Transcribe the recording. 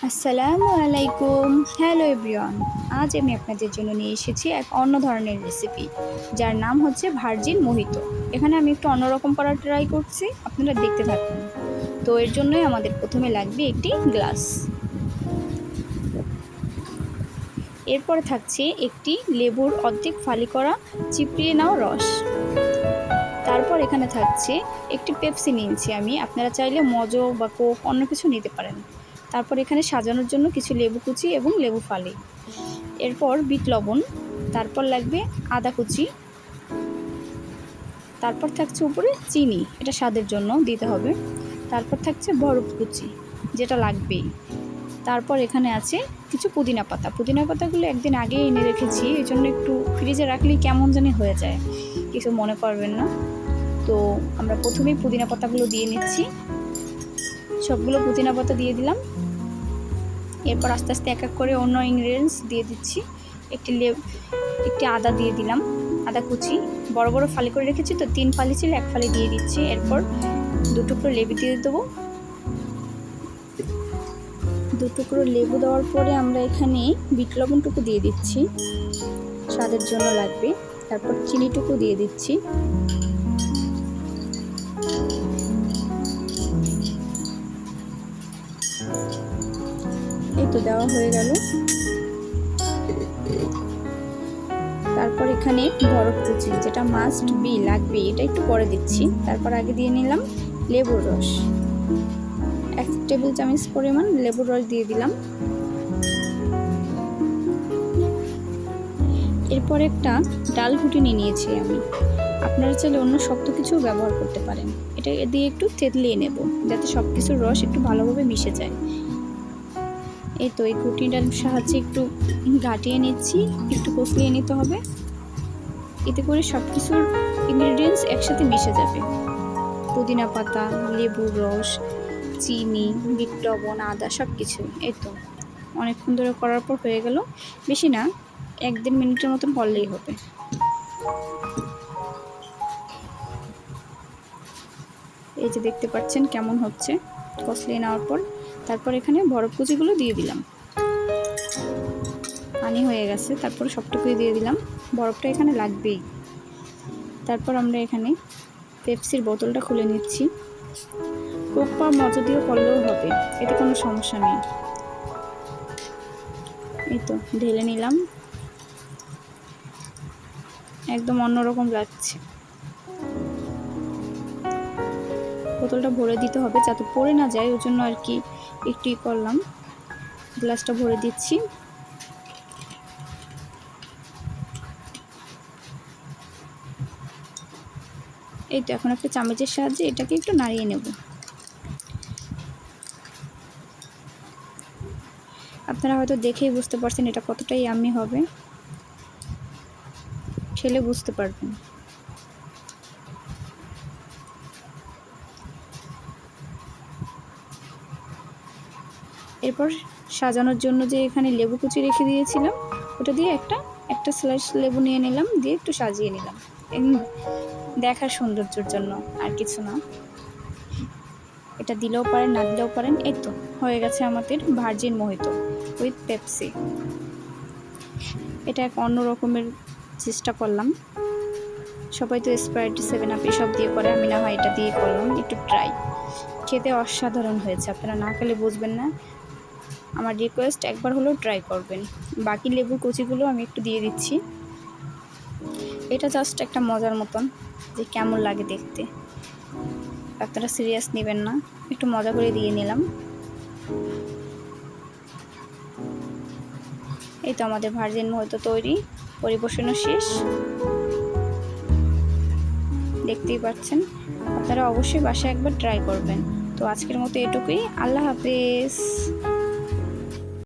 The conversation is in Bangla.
আসসালামু আলাইকুম। Hello everyone. আজ আমি আপনাদের জন্য নিয়ে এসেছি এক অন্য ধরনের রেসিপি, যার নাম হচ্ছে ভার্জিন মোহিতো। এখানে আমি একটু অন্যরকম করার ট্রাই করছি, আপনারা দেখতে থাকুন। তো এর জন্যই আমাদের প্রথমে লাগবে একটি গ্লাস, এরপরে থাকছে একটি লেবুর অর্ধেক ফালি করা চিপড়িয়ে নেওয়া রস। তারপর এখানে থাকছে একটি পেপসি নিয়েছি আমি, আপনারা চাইলে মজো বা কোক অন্য কিছু নিতে পারেন। তারপর এখানে সাজানোর জন্য কিছু লেবু কুচি এবং লেবু ফালি, এরপর বিট লবণ, তারপর লাগবে আদা কুচি, তারপর থাকছে উপরে চিনি, এটা স্বাদের জন্য দিতে হবে। তারপর থাকছে বরফ কুচি, যেটা লাগবেই। তারপর এখানে আছে কিছু পুদিনা পাতা। পুদিনা পাতাগুলো একদিন আগে এনে রেখেছি, এই জন্য একটু ফ্রিজে রাখলেই কেমন জানি হয়ে যায়, কিছু মনে করবেন না। তো আমরা প্রথমেই পুদিনা পাতাগুলো দিয়ে নিচ্ছি, সবগুলো পুদিনা পাতা দিয়ে দিলাম। এরপর আস্তে আস্তে এক এক করে অন্য ইনগ্রিডিয়েন্টস দিয়ে দিচ্ছি। একটি আদা দিয়ে দিলাম, আদা কুচি বড় বড় ফালি করে রেখেছি, তো 3 ফালি ছিল, 1 ফালি দিয়ে দিচ্ছি। এরপর 2 টুকরো লেবু দিয়ে দেবো। 2 টুকরো লেবু দেওয়ার পরে আমরা এখানে বিট লবণটুকু দিয়ে দিচ্ছি, স্বাদের জন্য লাগবে। তারপর চিনিটুকু দিয়ে দিচ্ছি। এই তো দেওয়া হয়ে গেল। তারপর এখানে বরফ কুচি, যেটা মাস্ট বি লাগবে, এটা একটু পরে দিচ্ছি। তারপর আগে দিয়ে নিলাম লেবুর রস, 1 টেবিল চামচ পরিমাণ লেবুর রস দিয়ে দিলাম। এরপর একটা ডাল ঘুটনি নিয়েছি আমি, আপনারা চাইলে অন্য শক্ত কিছু ব্যবহার করতে পারেন। এটা দিয়ে একটু থেতলিয়ে নেব, যাতে সব কিছুর রস একটু ভালোভাবে মিশে যায়। এই তো এই ঘুটনিটার সাহায্যে একটু ঘাটিয়ে নিচ্ছি, একটু কষলিয়ে নিতে হবে, এতে করে সব কিছুর ইনগ্রিডিয়েন্টস একসাথে মিশে যাবে। পুদিনা পাতা, লেবুর রস, চিনি, বিট লবণ, আদা, সব কিছুই। এই তো অনেকক্ষণ ধরে করার পর হয়ে গেল, বেশি না, 1-1.5 মিনিটের মতন করলেই হবে। এই যে দেখতে পাচ্ছেন কেমন হচ্ছে কষলিয়ে নেওয়ার পর। তারপর এখানে বরফ কুচিগুলো দিয়ে দিলাম, পানি হয়ে গেছে, তারপর সবটুকুই দিয়ে দিলাম, বরফটা এখানে লাগবেই। তারপর আমরা এখানে পেপসির বোতলটা খুলে নিচ্ছি। কোক বা মজা দিয়েও করলেও হবে, এতে কোনো সমস্যা নেই। এই তো ঢেলে নিলাম, একদম অন্যরকম লাগছে। বোতলটা ভরে দিতে হবে যাতে পড়ে না যায়, ওই জন্য আর কি একটু করলাম। গ্লাসটা ভরে দিচ্ছি। এই তো এখন একটা চামচের সাহায্যে এটাকে একটু নাড়িয়ে নেব। আপনারা হয়তো দেখেই বুঝতে পারছেন এটা কতটা ইয়াম্মি হবে, খেলে বুঝতে পারবেন। এরপর সাজানোর জন্য যে এখানে লেবু কুচি রেখে দিয়েছিলাম, ওটা দিয়ে একটা স্লাইস লেবু নিয়ে নিলাম, দিয়ে একটু সাজিয়ে নিলাম, দেখার সৌন্দর্যের জন্য, আর কিছু না। এটা দিলেও পারেন, না দিলেও পারেন। এই তো হয়ে গেছে আমাদের ভার্জিন মোহিতো উইথ পেপসি। এটা এক অন্য রকমের চেষ্টা করলাম। সবাই তো স্প্রাইট, 7 আপ এসব দিয়ে করে, আমি না হয় এটা দিয়ে করলাম একটু ট্রাই। খেতে অসাধারণ হয়েছে, আপনারা না খেলে বুঝবেন না। আমার রিকোয়েস্ট, একবার হলেও ট্রাই করবেন। বাকি লেবুর কুচিগুলো আমি একটু দিয়ে দিচ্ছি। এটা জাস্ট একটা মজার মতন, যে কেমন লাগে দেখতে, আপনারা সিরিয়াস নেবেন না, একটু মজা করে দিয়ে নিলাম। এই তো আমাদের ভার্জিন মোহিতো তৈরি, পরিবেশনও শেষ, দেখতেই পাচ্ছেন। আপনারা অবশ্যই বাসায় একবার ট্রাই করবেন। তো আজকের মতো এটুকুই, আল্লাহ হাফেজ।